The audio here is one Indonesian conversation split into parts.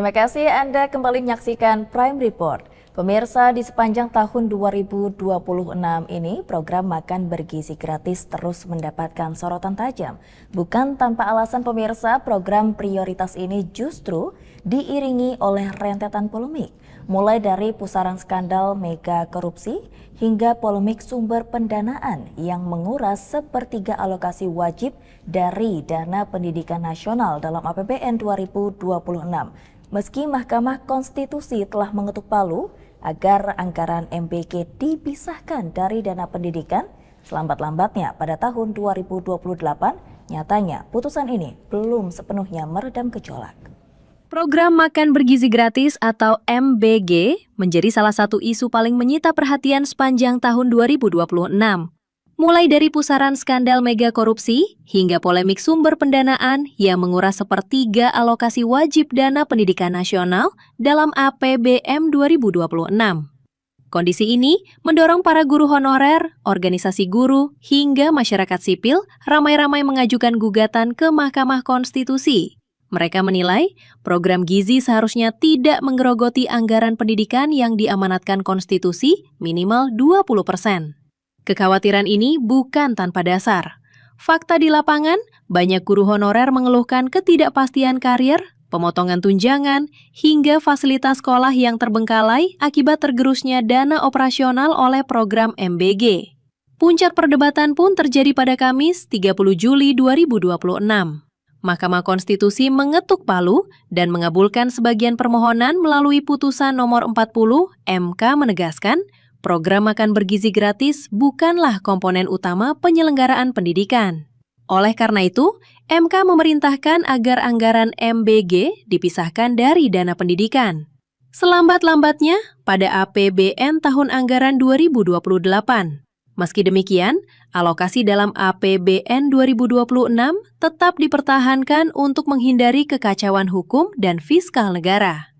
Terima kasih Anda kembali menyaksikan Prime Report. Pemirsa, di sepanjang tahun 2026 ini, program makan bergizi gratis terus mendapatkan sorotan tajam. Bukan tanpa alasan pemirsa, program prioritas ini justru diiringi oleh rentetan polemik. Mulai dari pusaran skandal mega korupsi hingga polemik sumber pendanaan yang menguras sepertiga alokasi wajib dari dana pendidikan nasional dalam APBN 2026. Meski Mahkamah Konstitusi telah mengetuk palu agar anggaran MBG dipisahkan dari dana pendidikan selambat-lambatnya pada tahun 2028, nyatanya putusan ini belum sepenuhnya meredam gejolak. Program Makan Bergizi Gratis atau MBG menjadi salah satu isu paling menyita perhatian sepanjang tahun 2026. Mulai dari pusaran skandal mega korupsi hingga polemik sumber pendanaan yang menguras sepertiga alokasi wajib dana pendidikan nasional dalam APBN 2026. Kondisi ini mendorong para guru honorer, organisasi guru, hingga masyarakat sipil ramai-ramai mengajukan gugatan ke Mahkamah Konstitusi. Mereka menilai program gizi seharusnya tidak menggerogoti anggaran pendidikan yang diamanatkan konstitusi minimal 20%. Kekhawatiran ini bukan tanpa dasar. Fakta di lapangan, banyak guru honorer mengeluhkan ketidakpastian karir, pemotongan tunjangan, hingga fasilitas sekolah yang terbengkalai akibat tergerusnya dana operasional oleh program MBG. Puncak perdebatan pun terjadi pada Kamis 30 Juli 2026. Mahkamah Konstitusi mengetuk palu dan mengabulkan sebagian permohonan melalui putusan nomor 40. MK menegaskan, program makan bergizi gratis bukanlah komponen utama penyelenggaraan pendidikan. Oleh karena itu, MK memerintahkan agar anggaran MBG dipisahkan dari dana pendidikan. Selambat-lambatnya pada APBN tahun anggaran 2028. Meski demikian, alokasi dalam APBN 2026 tetap dipertahankan untuk menghindari kekacauan hukum dan fiskal negara.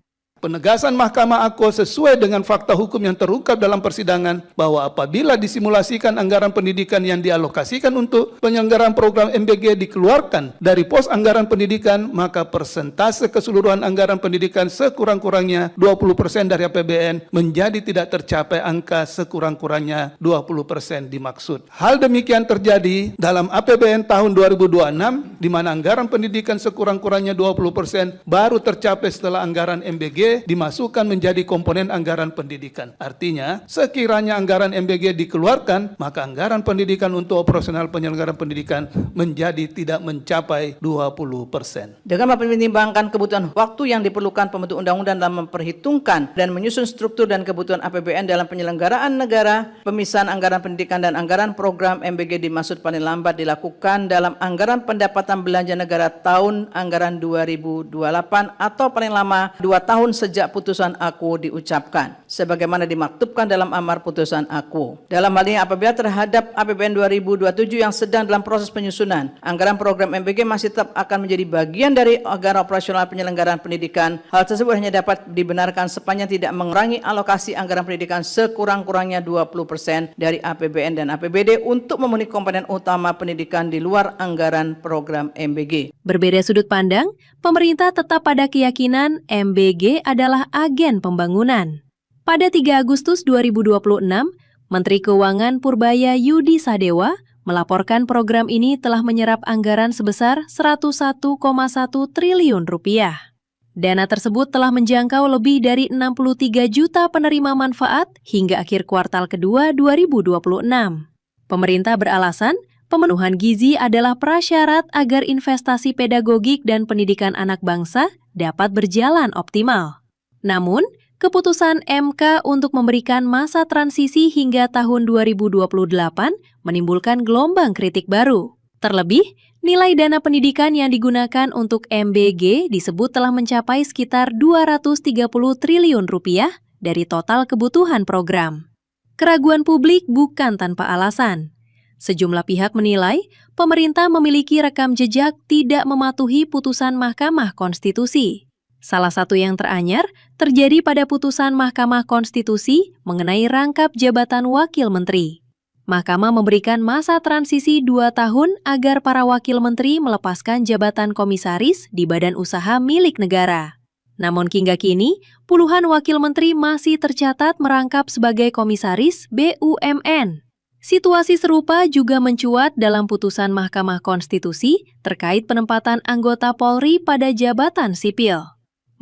Penegasan Mahkamah Aku sesuai dengan fakta hukum yang terungkap dalam persidangan bahwa apabila disimulasikan anggaran pendidikan yang dialokasikan untuk penyelenggaraan program MBG dikeluarkan dari pos anggaran pendidikan, maka persentase keseluruhan anggaran pendidikan sekurang-kurangnya 20% dari APBN menjadi tidak tercapai angka sekurang-kurangnya 20% dimaksud. Hal demikian terjadi dalam APBN tahun 2026 di mana anggaran pendidikan sekurang-kurangnya 20% baru tercapai setelah anggaran MBG dimasukkan menjadi komponen anggaran pendidikan. Artinya, sekiranya anggaran MBG dikeluarkan, maka anggaran pendidikan untuk operasional penyelenggaraan pendidikan menjadi tidak mencapai 20%. Dengan mempertimbangkan kebutuhan waktu yang diperlukan pembentuk undang-undang dalam memperhitungkan dan menyusun struktur dan kebutuhan APBN dalam penyelenggaraan negara, pemisahan anggaran pendidikan dan anggaran program MBG dimaksud paling lambat dilakukan dalam anggaran pendapatan belanja negara tahun anggaran 2028 atau paling lama 2 tahun sejak putusan Aku diucapkan, sebagaimana dimaktubkan dalam amar putusan Aku. Dalam hal ini apabila terhadap APBN 2027 yang sedang dalam proses penyusunan, anggaran program MBG masih tetap akan menjadi bagian dari anggaran operasional penyelenggaraan pendidikan. Hal tersebut hanya dapat dibenarkan sepanjang tidak mengurangi alokasi anggaran pendidikan sekurang-kurangnya 20% dari APBN dan APBD untuk memenuhi komponen utama pendidikan di luar anggaran program MBG. Berbeda sudut pandang, pemerintah tetap pada keyakinan MBG adalah agen pembangunan. Pada 3 Agustus 2026, Menteri Keuangan Purbaya Yudi Sadewa melaporkan program ini telah menyerap anggaran sebesar 101,1 triliun rupiah. Dana tersebut telah menjangkau lebih dari 63 juta penerima manfaat hingga akhir kuartal kedua 2026. Pemerintah beralasan, pemenuhan gizi adalah prasyarat agar investasi pedagogik dan pendidikan anak bangsa dapat berjalan optimal. Namun, keputusan MK untuk memberikan masa transisi hingga tahun 2028 menimbulkan gelombang kritik baru. Terlebih, nilai dana pendidikan yang digunakan untuk MBG disebut telah mencapai sekitar 230 triliun rupiah dari total kebutuhan program. Keraguan publik bukan tanpa alasan. Sejumlah pihak menilai pemerintah memiliki rekam jejak tidak mematuhi putusan Mahkamah Konstitusi. Salah satu yang teranyar terjadi pada putusan Mahkamah Konstitusi mengenai rangkap jabatan wakil menteri. Mahkamah memberikan masa transisi 2 tahun agar para wakil menteri melepaskan jabatan komisaris di badan usaha milik negara. Namun hingga kini, puluhan wakil menteri masih tercatat merangkap sebagai komisaris BUMN. Situasi serupa juga mencuat dalam putusan Mahkamah Konstitusi terkait penempatan anggota Polri pada jabatan sipil.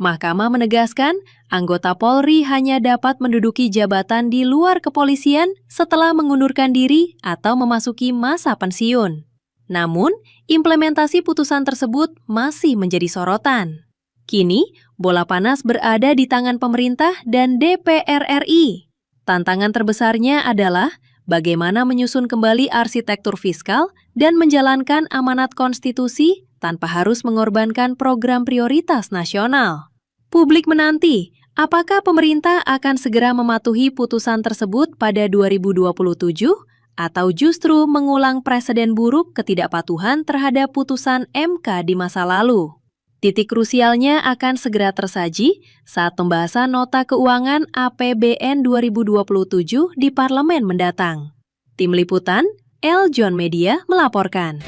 Mahkamah menegaskan, anggota Polri hanya dapat menduduki jabatan di luar kepolisian setelah mengundurkan diri atau memasuki masa pensiun. Namun, implementasi putusan tersebut masih menjadi sorotan. Kini, bola panas berada di tangan pemerintah dan DPR RI. Tantangan terbesarnya adalah bagaimana menyusun kembali arsitektur fiskal dan menjalankan amanat konstitusi tanpa harus mengorbankan program prioritas nasional. Publik menanti, apakah pemerintah akan segera mematuhi putusan tersebut pada 2027 atau justru mengulang preseden buruk ketidakpatuhan terhadap putusan MK di masa lalu. Titik krusialnya akan segera tersaji saat pembahasan nota keuangan APBN 2027 di parlemen mendatang. Tim Liputan, El John Media melaporkan.